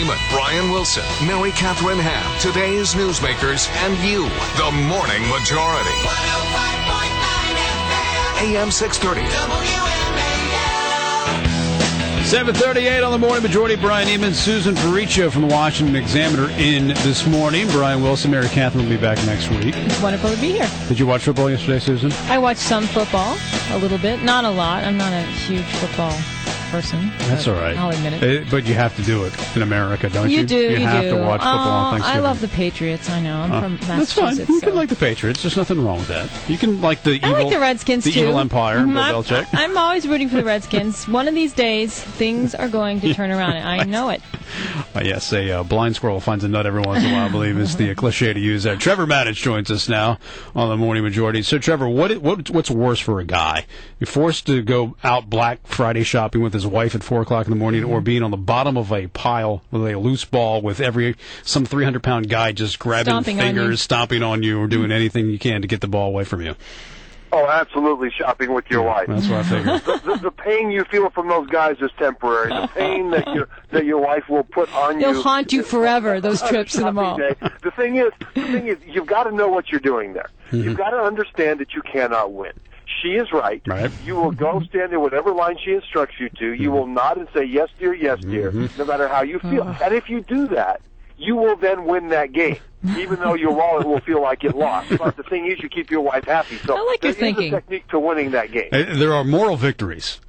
Freeman, Brian Wilson, Mary Catherine Ham, today's newsmakers, and you, the Morning Majority. 105.9 FM, AM 630, WMAL. 7:38 on the Morning Majority. Brian Eamon, Susan Pariccio from the Washington Examiner in this morning. Brian Wilson, Mary Catherine will be back next week. It's wonderful to be here. Did you watch football yesterday, Susan? I watched some football, a little bit, not a lot. I'm not a huge football person. That's all right. I'll admit it. But you have to do it in America, don't you? You do. You have to watch football on Thanksgiving. I love the Patriots. I know. I'm from Massachusetts. That's fine. You can like the Patriots. There's nothing wrong with that. You can like the evil. I like the Redskins the too. Evil Empire. Bill Belichick. I'm always rooting for the Redskins. One of these days, things are going to turn around. I know it. Yes, a blind squirrel finds a nut every once in a while, I believe, is the cliche to use there. Trevor Matich joins us now on the Morning Majority. So, Trevor, what's worse for a guy? You're forced to go out Black Friday shopping with his wife at 4 o'clock in the morning, or being on the bottom of a pile with a loose ball with some 300-pound guy just grabbing fingers, stomping on you, or doing anything you can to get the ball away from you? Oh, absolutely, shopping with your wife. That's what I figured. The pain you feel from those guys is temporary. The pain that your wife will put on you. They'll haunt you forever, those trips to the mall. Day. The thing is, you've got to know what you're doing there. Mm-hmm. You've got to understand that you cannot win. She is right. You will go stand in whatever line she instructs you to. You will nod and say, yes, dear, no matter how you feel. And if you do that, you will then win that game, even though your wallet will feel like it lost. But the thing is, you keep your wife happy. So I like your thinking. There's a technique to winning that game. There are moral victories.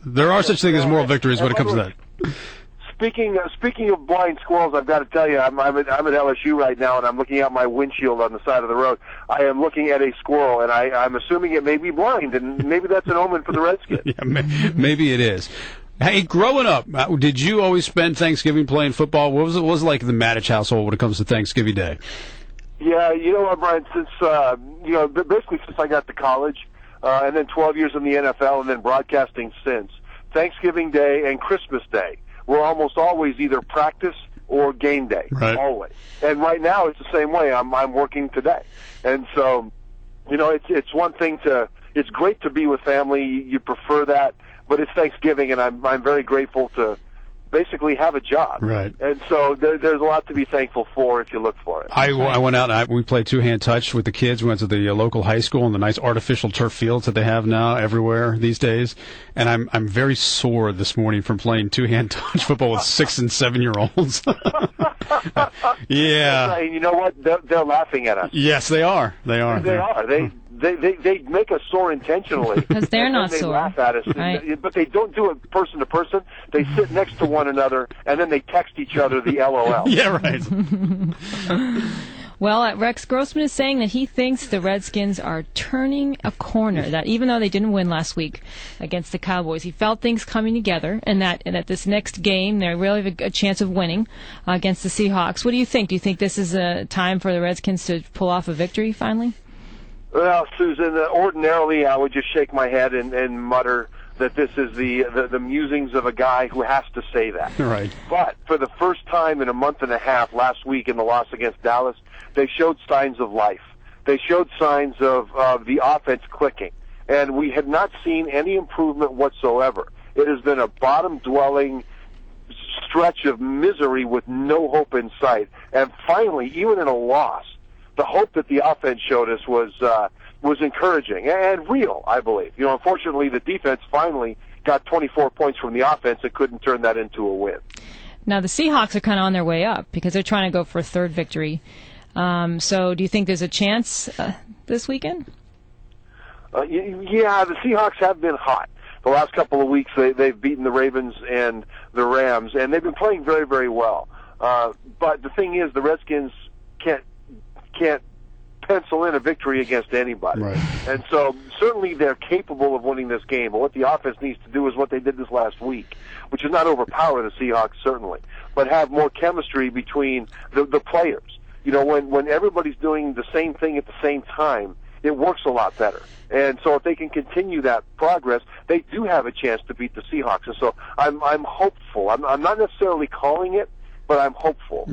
There are such things as moral victories when it comes to that. Speaking of blind squirrels, I've got to tell you, I'm at LSU right now, and I'm looking out my windshield on the side of the road. I am looking at a squirrel, and I'm assuming it may be blind, and maybe that's an omen for the Redskins. Yeah, maybe it is. Hey, growing up, did you always spend Thanksgiving playing football? What was it like in the Matich household when it comes to Thanksgiving Day? Yeah, you know what, Brian? Since basically since I got to college, and then 12 years in the NFL, and then broadcasting since, Thanksgiving Day and Christmas Day were almost always either practice or game day, always. And right now it's the same way. I'm working today, and so it's one thing it's great to be with family. You prefer that. But it's Thanksgiving, and I'm very grateful to basically have a job. Right. And so there's a lot to be thankful for if you look for it. I went out, we played two-hand touch with the kids. We went to the local high school and the nice artificial turf fields that they have now everywhere these days. And I'm very sore this morning from playing two-hand touch football with 6- and 7-year-olds. Yeah. And you know what? They're laughing at us. Yes, they are. They are. They make us sore intentionally. Because they're not sore. They laugh at us. Right. But they don't do it person to person. They sit next to one another, and then they text each other the LOL. Yeah, right. Well, Rex Grossman is saying that he thinks the Redskins are turning a corner, that even though they didn't win last week against the Cowboys, he felt things coming together, and that this next game they really have a chance of winning against the Seahawks. What do you think? Do you think this is a time for the Redskins to pull off a victory finally? Well, Susan, ordinarily I would just shake my head and mutter that this is the musings of a guy who has to say that. Right. But for the first time in a month and a half last week in the loss against Dallas, they showed signs of life. They showed signs of the offense clicking. And we have not seen any improvement whatsoever. It has been a bottom-dwelling stretch of misery with no hope in sight. And finally, even in a loss, the hope that the offense showed us was encouraging and real, I believe. Unfortunately, the defense finally got 24 points from the offense and couldn't turn that into a win. Now, the Seahawks are kind of on their way up because they're trying to go for a third victory. So do you think there's a chance this weekend? Yeah, the Seahawks have been hot. The last couple of weeks, they've beaten the Ravens and the Rams, and they've been playing very, very well. But the thing is, the Redskins can't pencil in a victory against anybody. Right. And so certainly they're capable of winning this game. But what the offense needs to do is what they did this last week, which is not overpower the Seahawks, certainly, but have more chemistry between the players. When everybody's doing the same thing at the same time, it works a lot better. And so if they can continue that progress, they do have a chance to beat the Seahawks. And so I'm hopeful. I'm not necessarily calling it but I'm hopeful.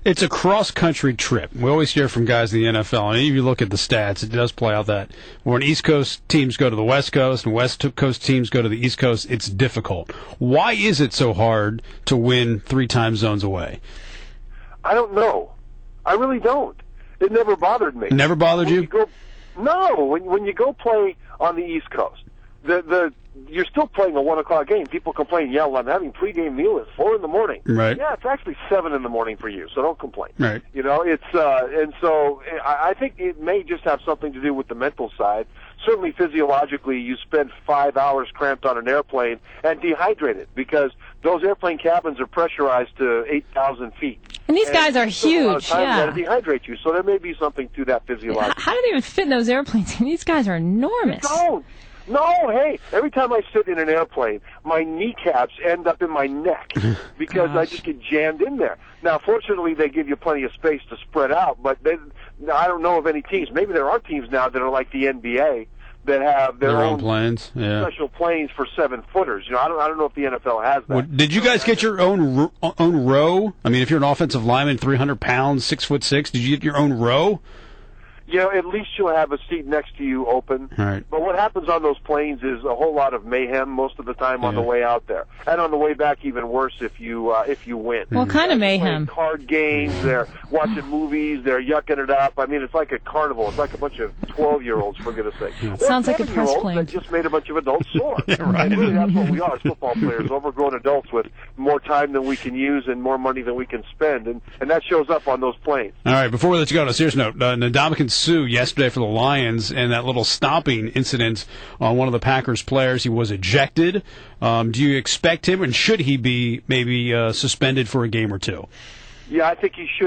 It's a cross-country trip. We always hear from guys in the NFL, and if you look at the stats, it does play out that when East Coast teams go to the West Coast and West Coast teams go to the East Coast, it's difficult. Why is it so hard to win 3 time zones away? I don't know. I really don't. It never bothered me. Never bothered you? No. When you go play on the East Coast, you're still playing a 1 o'clock game. People complain, yeah, well, I'm having pregame meal at 4 in the morning. Right. Yeah, it's actually 7 in the morning for you, so don't complain. Right. You know, it's and so I think it may just have something to do with the mental side. Certainly physiologically, you spend 5 hours cramped on an airplane and dehydrated because those airplane cabins are pressurized to 8,000 feet. And these guys are huge. Yeah. To dehydrate you, so there may be something to that physiologically. How do they even fit in those airplanes? These guys are enormous. They don't. No, hey, every time I sit in an airplane, my kneecaps end up in my neck because I just get jammed in there. Now, fortunately, they give you plenty of space to spread out, but I don't know of any teams. Maybe there are teams now that are like the NBA that have their own planes, special planes for 7-footers. You know, I don't know if the NFL has that. Well, did you guys get your own row? I mean, if you're an offensive lineman, 300 pounds, 6'6", did you get your own row? You know, at least you'll have a seat next to you open. Right. But what happens on those planes is a whole lot of mayhem most of the time on the way out there, and on the way back even worse if you win. What kind of mayhem? Playing card games, they're watching movies, they're yucking it up. I mean, it's like a carnival. It's like a bunch of 12-year-olds, for goodness sake. Sounds like a press plane. That just made a bunch of adults sore. Yeah, right. And really, that's what we are as football players, overgrown adults with more time than we can use and more money than we can spend, and that shows up on those planes. All right, before we let you go on a serious note, Ndamukong Suh yesterday for the Lions and that little stomping incident on one of the Packers players, he was ejected. Do you expect him, and should he be maybe suspended for a game or two? Yeah, I think he should.